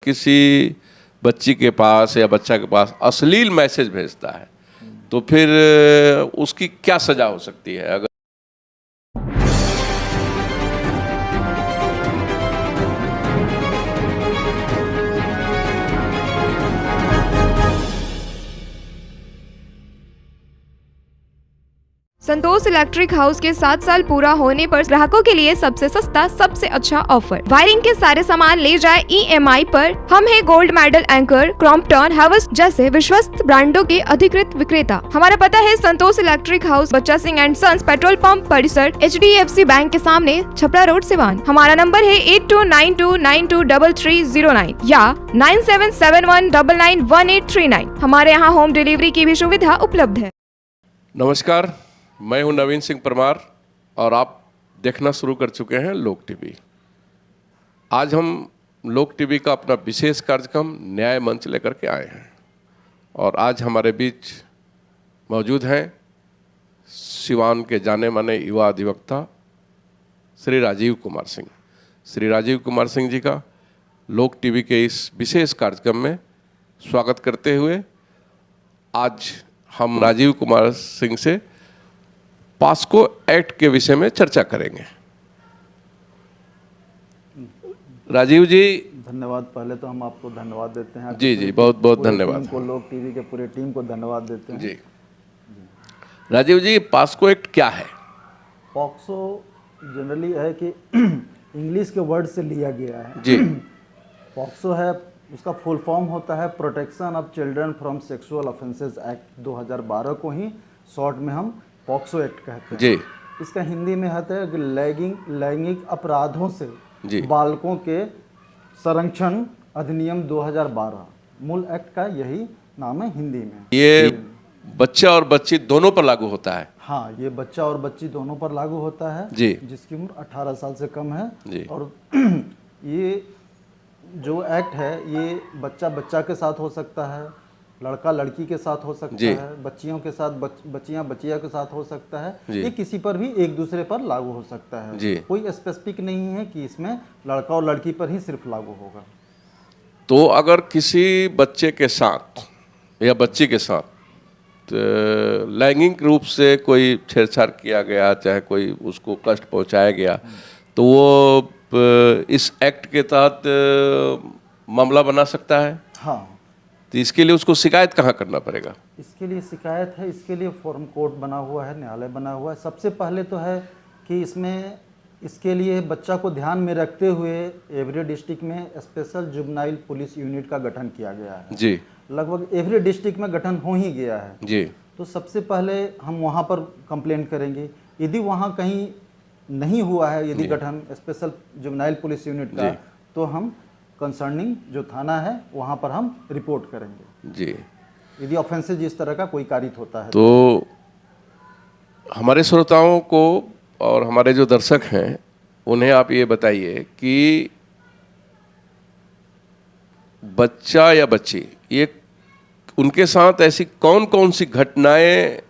किसी बच्ची के पास या बच्चा के पास अश्लील मैसेज भेजता है तो फिर उसकी क्या सजा हो सकती है? अगर संतोष इलेक्ट्रिक हाउस के 7 साल पूरा होने पर ग्राहकों के लिए सबसे सस्ता सबसे अच्छा ऑफर। वायरिंग के सारे सामान ले जाए EMI पर। हम है gold medal anchor, Crompton, Havells जैसे विश्वस्त ब्रांडों के अधिकृत विक्रेता। हमारा पता है संतोष electric house, Bachcha Singh and sons, petrol pump परिसर, HDFC बैंक के सामने, छपरा रोड, सिवान। हमारा नंबर है 8292923309 या 9771991839। हमारे यहाँ होम डिलीवरी की भी सुविधा उपलब्ध है। नमस्कार, मैं हूं नवीन सिंह परमार और आप देखना शुरू कर चुके हैं लोक टीवी। आज हम लोक टीवी का अपना विशेष कार्यक्रम न्याय मंच लेकर के आए हैं और आज हमारे बीच मौजूद हैं सिवान के जाने माने युवा अधिवक्ता श्री राजीव कुमार सिंह। श्री राजीव कुमार सिंह जी का लोक टीवी के इस विशेष कार्यक्रम में स्वागत करते हुए आज हम राजीव कुमार सिंह से पास्को एक्ट के विषय में चर्चा करेंगे। राजीव जी, धन्यवाद। पहले तो हम आपको धन्यवाद देते हैं। जी, बहुत बहुत धन्यवाद। टीम को, लोक टीवी के पूरे टीम को धन्यवाद देते हैं। जी राजीव जी, पास्को एक्ट क्या है? पॉक्सो जनरली है कि इंग्लिश के वर्ड से लिया गया है। जी। पॉक्सो है, उसका फुल फॉर्म होता है protection of children from sexual offences act 2012 को ही शॉर्ट में हम पॉक्सो एक्ट कहते हैं। जी। इसका हिंदी में होता है कि लैंगिक अपराधों से जी। बालकों के संरक्षण अधिनियम 2012 मूल एक्ट का यही नाम है हिंदी में। ये बच्चा और बच्ची दोनों पर लागू होता है? हाँ, ये बच्चा और बच्ची दोनों पर लागू होता है जी। जिसकी उम्र 18 साल से कम है जी। और ये जो एक्ट है ये बच्चा बच्चा के साथ हो सकता है, लड़का लड़की के साथ हो सकता है, बच्चियों के साथ बच्चियां बच्चिया के साथ हो सकता है। ये किसी पर भी एक दूसरे पर लागू हो सकता है। कोई स्पेसिफिक नहीं है कि इसमें लड़का और लड़की पर ही सिर्फ लागू होगा। तो अगर किसी बच्चे के साथ या बच्ची के साथ लैंगिक रूप से कोई छेड़छाड़ किया गया, चाहे कोई उसको कष्ट पहुंचाया गया, तो वो इस एक्ट के तहत मामला बना सकता है? हाँ। तो इसके लिए उसको शिकायत कहाँ करना पड़ेगा? इसके लिए शिकायत है, इसके लिए फॉर्म कोर्ट बना हुआ है, न्यायालय बना हुआ है। सबसे पहले तो है कि इसके लिए बच्चा को ध्यान में रखते हुए एवरी डिस्ट्रिक्ट में स्पेशल जुवेनाइल पुलिस यूनिट का गठन किया गया है। जी। लगभग एवरी डिस्ट्रिक्ट में गठन हो ही गया है। जी। तो सबसे पहले हम वहाँ पर कंप्लेन करेंगे। यदि वहाँ कहीं नहीं हुआ है यदि गठन स्पेशल जुवेनाइल पुलिस यूनिट का, तो हम कंसर्निंग जो थाना है वहाँ पर हम रिपोर्ट करेंगे। जी। यदि ऑफेंसेज इस तरह का कोई कारित होता है तो हमारे श्रोताओं को और हमारे जो दर्शक हैं उन्हें आप ये बताइए कि बच्चा या बच्ची, ये उनके साथ ऐसी कौन कौन सी घटनाएं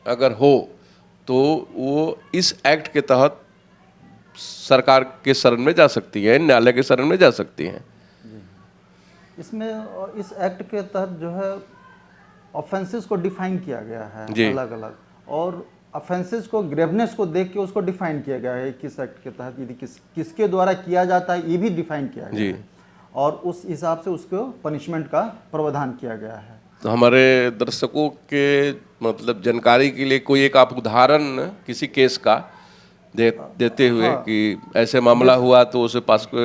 अगर हो तो वो इस एक्ट के तहत सरकार के शरण में जा सकती हैं, न्यायालय के शरण में जा सकती हैं? इसमें और इस एक्ट के तहत जो है ऑफेंसेस को डिफाइन किया गया है अलग अलग, और ऑफेंसेस को ग्रेवनेस को देख के उसको डिफाइन किया गया है किस एक्ट के तहत यदि किसके द्वारा किया जाता है ये भी डिफाइन किया गया है और उस हिसाब से उसको पनिशमेंट का प्रावधान किया गया है। तो हमारे दर्शकों के मतलब जानकारी के लिए कोई एक आप उदाहरण किसी केस का देते हुए कि ऐसे मामला हुआ तो उसे पास्को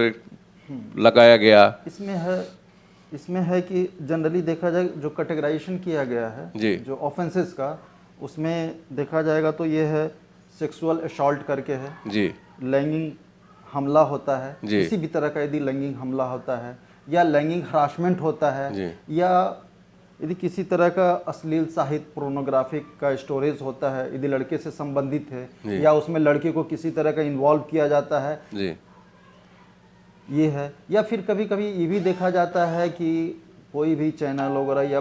लगाया गया। इसमें है कि जनरली देखा जाए जो कैटेगराइजेशन किया गया है जो ऑफेंसेस का, उसमें देखा जाएगा तो ये है सेक्सुअल असॉल्ट करके है जी, लैंगिक हमला होता है, किसी भी तरह का यदि लैंगिक हमला होता है या लैंगिक हरासमेंट होता है या यदि किसी तरह का अश्लील साहित्य पोर्नोग्राफिक का स्टोरेज होता है यदि लड़के से संबंधित है या उसमें लड़के को किसी तरह का इन्वॉल्व किया जाता है जी, ये है। या फिर कभी कभी ये भी देखा जाता है कि कोई भी चैनल वगैरह या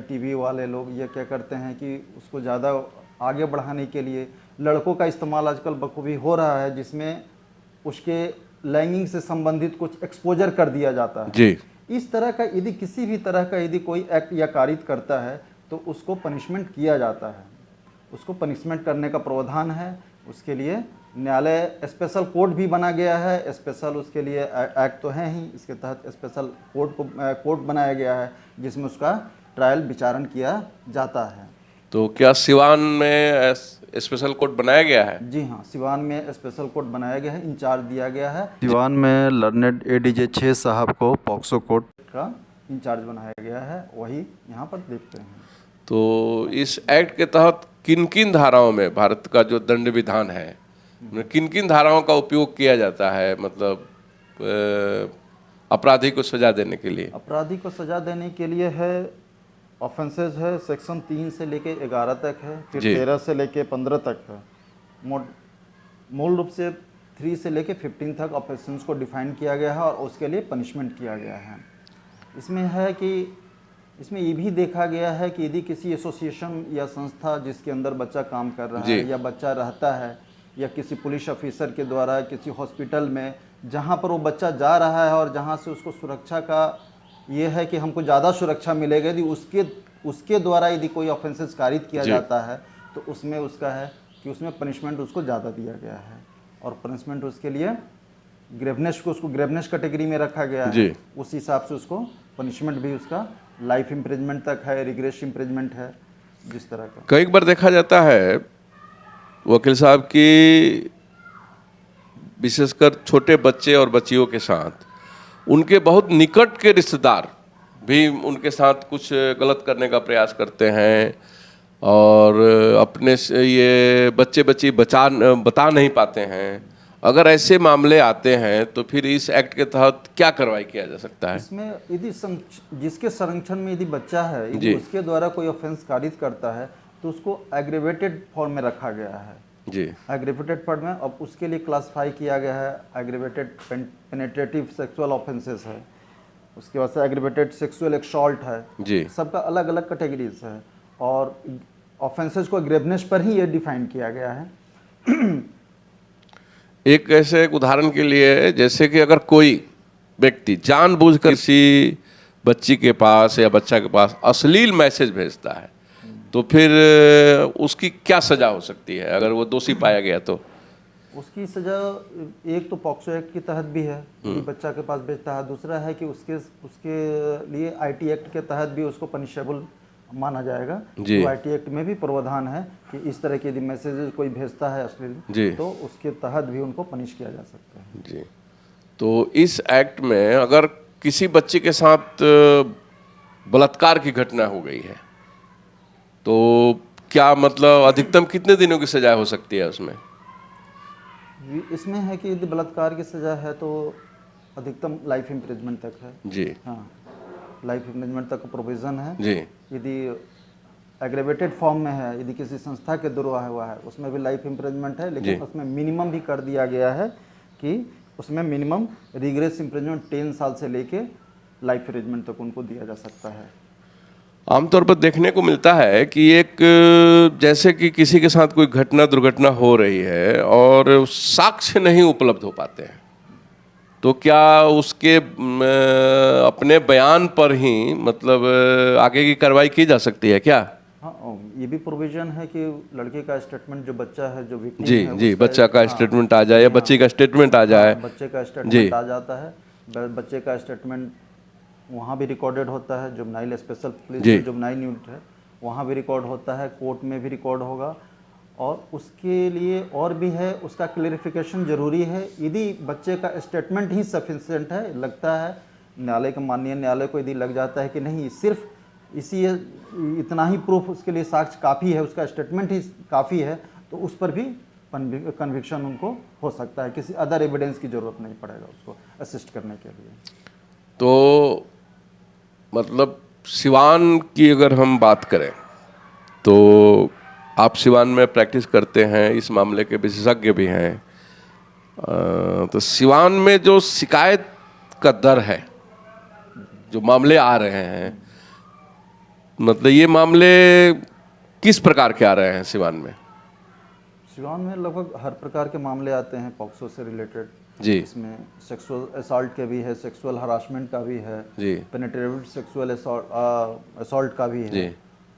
टीवी वाले लोग ये क्या करते हैं कि उसको ज़्यादा आगे बढ़ाने के लिए लड़कों का इस्तेमाल आजकल बखूबी हो रहा है जिसमें उसके लैंगिक से संबंधित कुछ एक्सपोजर कर दिया जाता है जी। इस तरह का यदि किसी भी तरह का यदि कोई एक्ट या कारित करता है तो उसको पनिशमेंट किया जाता है, उसको पनिशमेंट करने का प्रावधान है। उसके लिए न्यायालय स्पेशल कोर्ट भी बना गया है, स्पेशल उसके लिए एक्ट तो है ही, इसके तहत स्पेशल कोर्ट बनाया गया है जिसमें उसका ट्रायल विचारण किया जाता है। तो क्या सिवान में स्पेशल कोर्ट बनाया गया है? जी हाँ, सिवान में स्पेशल कोर्ट बनाया गया है, इंचार्ज दिया गया है। सिवान में लर्नेड ADJ 6 साहब को पॉक्सो कोर्ट का इंचार्ज बनाया गया है, वही यहाँ पर देखते हैं। तो इस एक्ट के तहत किन किन धाराओं में भारत का जो दंड विधान है, किन किन धाराओं का उपयोग किया जाता है, मतलब अपराधी को सजा देने के लिए? अपराधी को सजा देने के लिए है, ऑफेंसेस है सेक्शन 3 से लेके 11 तक है, फिर 13 से लेके 15 तक है। मूल रूप से 3 से लेके 15 तक ऑफेंसेस को डिफाइन किया गया है और उसके लिए पनिशमेंट किया गया है। इसमें है कि इसमें ये भी देखा गया है कि यदि किसी एसोसिएशन या संस्था जिसके अंदर बच्चा काम कर रहा है या बच्चा रहता है, या किसी पुलिस ऑफिसर के द्वारा किसी हॉस्पिटल में जहाँ पर वो बच्चा जा रहा है और जहाँ से उसको सुरक्षा का ये है कि हमको ज़्यादा सुरक्षा मिलेगी, यदि उसके द्वारा यदि कोई ऑफेंसेस कारित किया जाता है तो उसमें उसका है कि उसमें पनिशमेंट उसको ज़्यादा दिया गया है और पनिशमेंट उसके लिए ग्रेवनेस को उसको ग्रेवनेस कैटेगरी में रखा गया है। उस हिसाब से उसको पनिशमेंट भी उसका लाइफ इम्प्रिजमेंट तक है, रिग्रेस इम्प्रिजमेंट है, जिस तरह का। कई बार देखा जाता है वकील साहब की विशेषकर छोटे बच्चे और बच्चियों के साथ उनके बहुत निकट के रिश्तेदार भी उनके साथ कुछ गलत करने का प्रयास करते हैं और अपने से ये बच्चे बच्ची बता नहीं पाते हैं। अगर ऐसे मामले आते हैं तो फिर इस एक्ट के तहत क्या कार्रवाई किया जा सकता है? इसमें यदि जिसके संरक्षण में यदि बच्चा है, यदि उसके द्वारा कोई ऑफेंस कारित करता है तो उसको एग्रेवेटेड फॉर्म में रखा गया है जी, एग्रेवेटेड फॉर्म में। अब उसके लिए क्लासिफाई किया गया है, एग्रेवेटेड पेनिट्रेटिव सेक्सुअल ऑफेंसेस है, उसके बाद से एग्रेवेटेड सेक्सुअल एक्सॉल्ट है जी, सबका अलग अलग कैटेगरीज है और ऑफेंसेस को ग्रेवनेस पर ही ये डिफाइन किया गया है। एक ऐसे एक उदाहरण के लिए, जैसे कि अगर कोई व्यक्ति जानबूझकर किसी बच्ची के पास या बच्चा के पास अश्लील मैसेज भेजता है तो फिर उसकी क्या सजा हो सकती है अगर वो दोषी पाया गया तो? उसकी सजा एक तो पॉक्सो एक्ट के तहत भी है कि बच्चा के पास भेजता है, दूसरा है कि उसके लिए IT एक्ट के तहत भी उसको पनिशेबल माना जाएगा। तो IT एक्ट में भी प्रावधान है कि इस तरह के यदि मैसेजेस कोई भेजता है अश्लील तो उसके तहत भी उनको पनिश किया जा सकता है जी। तो इस एक्ट में अगर किसी बच्चे के साथ बलात्कार की घटना हो गई है तो क्या मतलब अधिकतम कितने दिनों की सजा हो सकती है उसमें? इसमें है कि यदि बलात्कार की सजा है तो अधिकतम लाइफ इम्प्रिजमेंट तक है जी। हाँ, लाइफ इम्प्रिजमेंट तक प्रोविजन है जी। यदि एग्रेवेटेड फॉर्म में है, यदि किसी संस्था के द्वारा हुआ है उसमें भी लाइफ इम्प्रिजमेंट है, लेकिन उसमें मिनिमम भी कर दिया गया है कि उसमें मिनिमम रिग्रेस इम्प्रिजमेंट 10 साल से लेके लाइफ इम्प्रिजमेंट तक उनको दिया जा सकता है। आमतौर पर देखने को मिलता है कि एक जैसे कि किसी के साथ कोई घटना दुर्घटना हो रही है और साक्ष्य नहीं उपलब्ध हो पाते हैं तो क्या उसके अपने बयान पर ही मतलब आगे की कार्रवाई की जा सकती है क्या? हाँ, ये भी प्रोविजन है कि लड़के का स्टेटमेंट जो बच्चा है जो विक्टिम जी है, जी बच्चा का स्टेटमेंट आ जाए या बच्ची का स्टेटमेंट आ जाए, बच्चे का स्टेटमेंट आ जाता है, बच्चे का स्टेटमेंट वहाँ भी रिकॉर्डेड होता है, juvenile special police juvenile unit है वहाँ भी रिकॉर्ड होता है, कोर्ट में भी रिकॉर्ड होगा और उसके लिए और भी है उसका क्लेरिफिकेशन जरूरी है। यदि बच्चे का स्टेटमेंट ही सफिशिएंट है, लगता है न्यायालय का माननीय न्यायालय को यदि लग जाता है कि नहीं सिर्फ इसी इतना ही प्रूफ उसके लिए साक्ष्य काफ़ी है, उसका स्टेटमेंट ही काफ़ी है, तो उस पर भी कन्विक्शन उनको हो सकता है, किसी अदर एविडेंस की ज़रूरत नहीं पड़ेगा उसको असिस्ट करने के लिए। तो मतलब सिवान की अगर हम बात करें तो आप सिवान में प्रैक्टिस करते हैं, इस मामले के विशेषज्ञ भी हैं, तो सिवान में जो शिकायत का दर है, जो मामले आ रहे हैं, मतलब ये मामले किस प्रकार के आ रहे हैं सिवान में? सिवान में लगभग हर प्रकार के मामले आते हैं, पॉक्सो से रिलेटेड जी। इसमें सेक्सुअल असॉल्ट के भी है, सेक्सुअल हरासमेंट का भी है जी। पेनिट्रेटिव सेक्सुअल असॉल्ट का भी है। जी।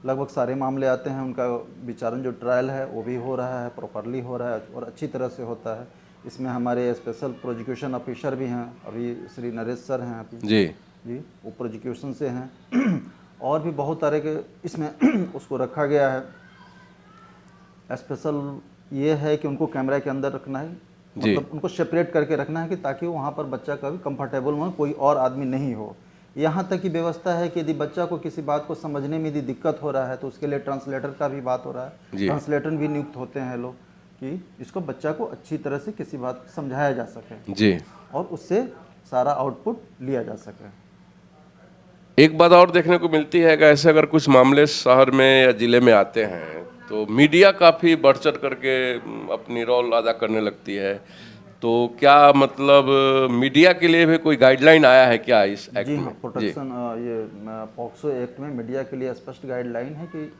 लगभग सारे मामले आते हैं। उनका विचारण जो ट्रायल है वो भी हो रहा है, प्रॉपरली हो रहा है और अच्छी तरह से होता है। इसमें हमारे स्पेशल प्रोसिक्यूशन ऑफिसर भी हैं, अभी श्री नरेश सर हैं अभी जी जी, वो प्रोसिक्यूशन से हैं और भी बहुत तरह के इसमें उसको रखा गया है। स्पेशल ये है कि उनको कैमरा के अंदर रखना है, मतलब उनको सेपरेट करके रखना है कि ताकि वहाँ पर बच्चा कभी कंफर्टेबल हो, कोई और आदमी नहीं हो। यहाँ तक की व्यवस्था है कि यदि बच्चा को किसी बात को समझने में यदि दिक्कत हो रहा है तो उसके लिए ट्रांसलेटर का भी बात हो रहा है। ट्रांसलेटर भी नियुक्त होते हैं लोग कि इसको बच्चा को अच्छी तरह से किसी बात को समझाया जा सके जी और उससे सारा आउटपुट लिया जा सके। एक बात और देखने को मिलती है कि ऐसे अगर कुछ मामले शहर में या जिले में आते हैं तो मीडिया काफ़ी बढ़ चढ़ करके अपनी रोल अदा करने लगती है। तो क्या मतलब मीडिया के लिए भी कोई गाइडलाइन आया है क्या इस एक्ट जी में? हाँ, प्रोटेक्शन ये पॉक्सो एक्ट में मीडिया के लिए स्पष्ट गाइडलाइन है कि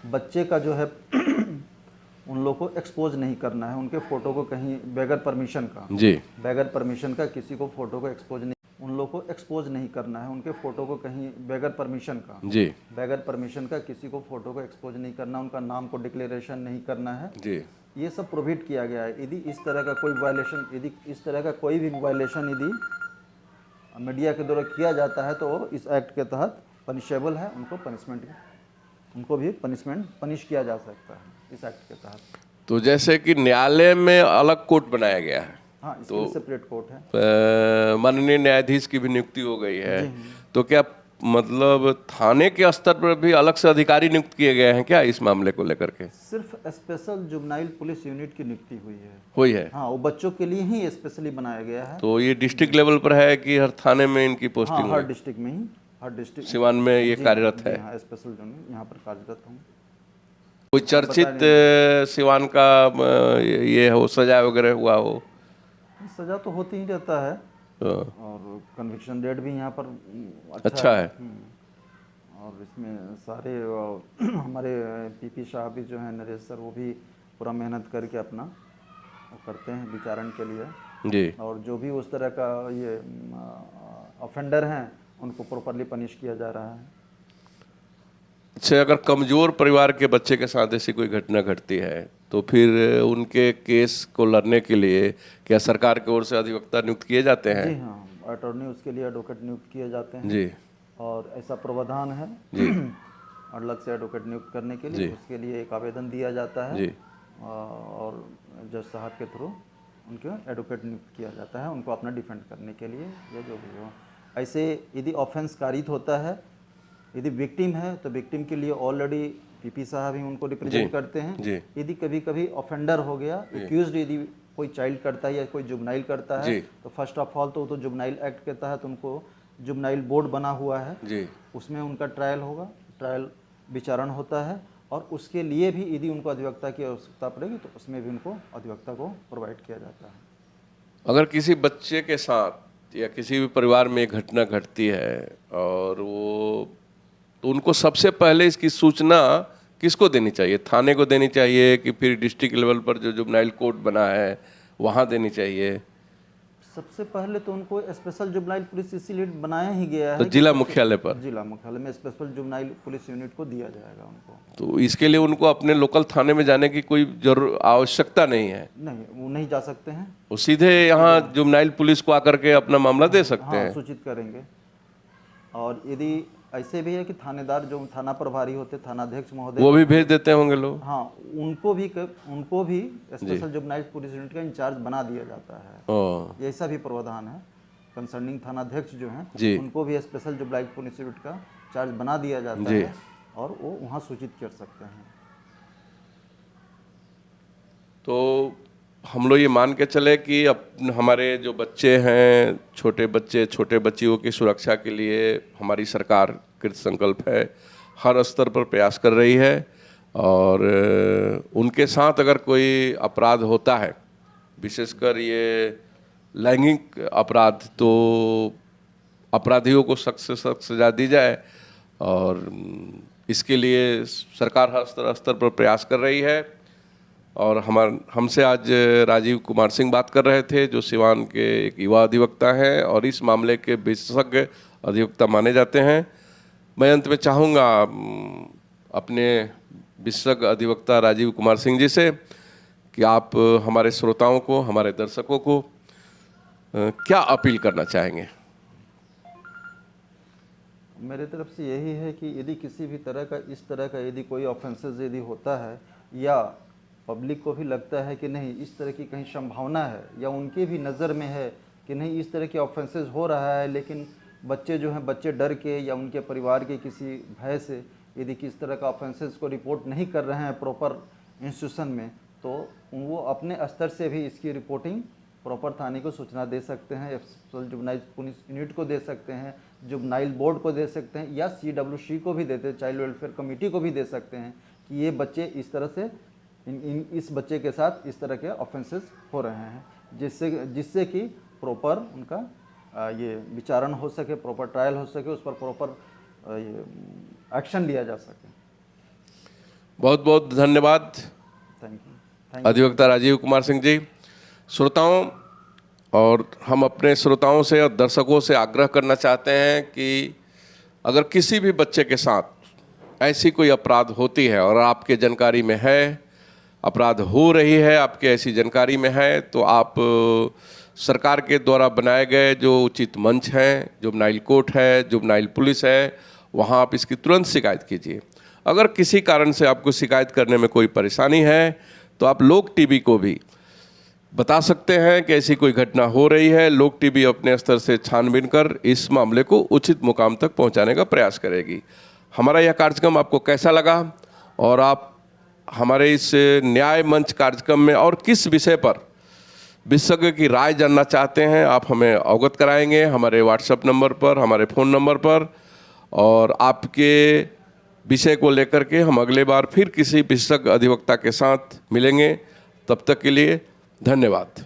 बच्चे का जो है उन लोगों को एक्सपोज नहीं करना है, उनके फ़ोटो को कहीं बगैर परमिशन का, जी बगैर परमिशन का किसी को फ़ोटो को एक्सपोज नहीं, उन लोगों को एक्सपोज नहीं करना है, उनके फ़ोटो को कहीं बगैर परमिशन का, जी बगैर परमिशन का किसी को फ़ोटो को एक्सपोज नहीं करना, उनका नाम को डिक्लेरेशन नहीं करना है। जी ये सब प्रोहिबिट किया गया है। यदि इस तरह का कोई वायलेशन, यदि इस तरह का कोई भी वायलेशन यदि मीडिया के द्वारा किया जाता है तो इस एक्ट के तहत पनिशेबल है, उनको भी पनिश किया जा सकता है इस एक्ट के तहत। तो जैसे कि न्यायालय में अलग कोर्ट बनाया गया है, हाँ, इसके लिए सेपरेट कोर्ट है। माननीय न्यायाधीश की भी नियुक्ति हो गई है, तो क्या मतलब थाने के स्तर पर भी अलग से अधिकारी नियुक्त किए गए हैं क्या इस मामले को लेकर के? सिर्फ स्पेशल जुवेनाइल पुलिस यूनिट की नियुक्ति हुई है। हाँ, वो बच्चों के लिए ही स्पेशली बनाया गया है। तो ये डिस्ट्रिक्ट लेवल पर है कि हर थाने में इनकी पोस्टिंग? हाँ, हर डिस्ट्रिक्ट में ही, हर डिस्ट्रिक्ट सिवान में ये कार्यरत है। हाँ, स्पेशल यूनिट यहाँ पर कार्यरत हूँ। कोई चर्चित सिवान का ये हो सजा वगैरह हुआ हो? सजा तो होती ही रहता है और कन्विक्शन रेट भी यहाँ पर अच्छा है। और इसमें सारे हमारे पीपी साहब भी जो हैं नरेश सर, वो भी पूरा मेहनत करके अपना वो करते हैं विचारण के लिए जी। और जो भी उस तरह का ये ऑफेंडर हैं उनको प्रॉपरली पनिश किया जा रहा है। अच्छा, अगर कमजोर परिवार के बच्चे के साथ ऐसी कोई घटना घटती है तो फिर उनके केस को लड़ने के लिए क्या सरकार की ओर से अधिवक्ता नियुक्त किए जाते हैं? जी हाँ, अटॉर्नी उसके लिए एडवोकेट नियुक्त किए जाते हैं जी। और ऐसा प्रावधान है जी अलग से एडवोकेट नियुक्त करने के लिए, उसके लिए एक आवेदन दिया जाता है जी। और जज साहब के थ्रू उनके एडवोकेट नियुक्त किया जाता है उनको अपना डिफेंड करने के लिए या जो भी हो। ऐसे यदि ऑफेंस कारित होता है, यदि विक्टिम है तो विक्टिम के लिए ऑलरेडी पीपी साहब ही उनको रिप्रेजेंट करते हैं। यदि कभी कभी ऑफेंडर हो गया, एक्यूज्ड यदि कोई चाइल्ड करता है या कोई जुवेनाइल करता है तो फर्स्ट ऑफ ऑल तो जुवेनाइल एक्ट के तहत उनको जुवेनाइल बोर्ड बना हुआ है, उसमें उनका ट्रायल होगा, ट्रायल विचारण होता है और उसके लिए भी यदि उनको अधिवक्ता की आवश्यकता पड़ेगी तो उसमें भी उनको अधिवक्ता को प्रोवाइड किया जाता है। अगर किसी बच्चे के साथ या किसी भी परिवार में एक घटना घटती है और वो तो उनको सबसे पहले इसकी सूचना किसको देनी चाहिए? थाने को देनी चाहिए कि फिर डिस्ट्रिक्ट लेवल पर जो जुवेनाइल कोर्ट बना है वहाँ देनी चाहिए? सबसे पहले तो उनको स्पेशल जुवेनाइल पुलिस इसीलिए बनाया ही गया है तो जिला मुख्यालय पर, जिला मुख्यालय में स्पेशल जुवेनाइल पुलिस यूनिट को दिया जाएगा उनको। तो इसके लिए उनको अपने लोकल थाने में जाने की कोई आवश्यकता नहीं है? नहीं, वो नहीं जा सकते हैं, वो सीधे यहाँ जुवेनाइल पुलिस को आकर के अपना मामला दे सकते हैं। सूचित करेंगे। और यदि ऐसे भी है कि थानेदार जो थाना प्रभारी होते, थानाध्यक्ष महोदय, वो भी भेज देते होंगे लोग। हाँ, उनको भी स्पेशल जुवेनाइल पुलिस यूनिट का इंचार्ज बना दिया जाता है। ऐसा भी प्रावधान है। कंसर्निंग थानाध्यक्ष जो हैं उनको भी स्पेशल जुवेनाइल पुलिस यूनिट का चार्ज बना दिया जाता है और वो वहाँ सूचित कर सकते हैं। तो हम लोग ये मान के चले कि अब हमारे जो बच्चे हैं, छोटे बच्चे, छोटे बच्चियों की सुरक्षा के लिए हमारी सरकार कृत संकल्प है, हर स्तर पर प्रयास कर रही है और उनके साथ अगर कोई अपराध होता है, विशेषकर ये लैंगिक अपराध, तो अपराधियों को सख्त से सख्त सजा दी जाए और इसके लिए सरकार हर स्तर पर प्रयास कर रही है। और हमसे आज राजीव कुमार सिंह बात कर रहे थे, जो सिवान के एक युवा अधिवक्ता हैं और इस मामले के विशेषज्ञ अधिवक्ता माने जाते हैं। मैं अंत में चाहूँगा अपने विशेषज्ञ अधिवक्ता राजीव कुमार सिंह जी से कि आप हमारे श्रोताओं को, हमारे दर्शकों को क्या अपील करना चाहेंगे? मेरे तरफ से यही है कि यदि किसी भी तरह का इस तरह का यदि कोई ऑफेंसेस यदि होता है या पब्लिक को भी लगता है कि नहीं इस तरह की कहीं संभावना है या उनके भी नज़र में है कि नहीं इस तरह के ऑफेंसेस हो रहा है, लेकिन बच्चे जो हैं बच्चे डर के या उनके परिवार के किसी भय से यदि किस तरह का ऑफेंसेस को रिपोर्ट नहीं कर रहे हैं प्रॉपर इंस्टीट्यूशन में, तो वो अपने स्तर से भी इसकी रिपोर्टिंग प्रॉपर थाने को सूचना दे सकते हैं, स्पेशल जुवेनाइल पुलिस यूनिट को दे सकते हैं, जुवेनाइल बोर्ड को दे सकते हैं या CWC को भी देते हैं, चाइल्ड वेलफेयर कमेटी को भी दे सकते हैं कि ये बच्चे इस तरह से इस बच्चे के साथ इस तरह के ऑफेंसेस हो रहे हैं, जिससे कि प्रॉपर उनका ये विचारण हो सके, प्रॉपर ट्रायल हो सके, उस पर प्रॉपर एक्शन लिया जा सके। बहुत बहुत धन्यवाद थैंक यू अधिवक्ता राजीव कुमार सिंह जी। श्रोताओं, और हम अपने श्रोताओं से और दर्शकों से आग्रह करना चाहते हैं कि अगर किसी भी बच्चे के साथ ऐसी कोई अपराध होती है और आपके जानकारी में है, अपराध हो रही है, आपके ऐसी जानकारी में है, तो आप सरकार के द्वारा बनाए गए जो उचित मंच हैं, जुवेनाइल कोर्ट है, जुवेनाइल पुलिस है, वहाँ आप इसकी तुरंत शिकायत कीजिए। अगर किसी कारण से आपको शिकायत करने में कोई परेशानी है तो आप लोक टीवी को भी बता सकते हैं कि ऐसी कोई घटना हो रही है। लोक टीवी अपने स्तर से छानबीन कर इस मामले को उचित मुकाम तक पहुंचाने का प्रयास करेगी। हमारा यह कार्यक्रम आपको कैसा लगा और आप हमारे इस न्याय मंच कार्यक्रम में और किस विषय पर विशेषज्ञ की राय जानना चाहते हैं, आप हमें अवगत कराएंगे हमारे व्हाट्सएप नंबर पर, हमारे फ़ोन नंबर पर, और आपके विषय को लेकर के हम अगले बार फिर किसी विशेषज्ञ अधिवक्ता के साथ मिलेंगे। तब तक के लिए धन्यवाद।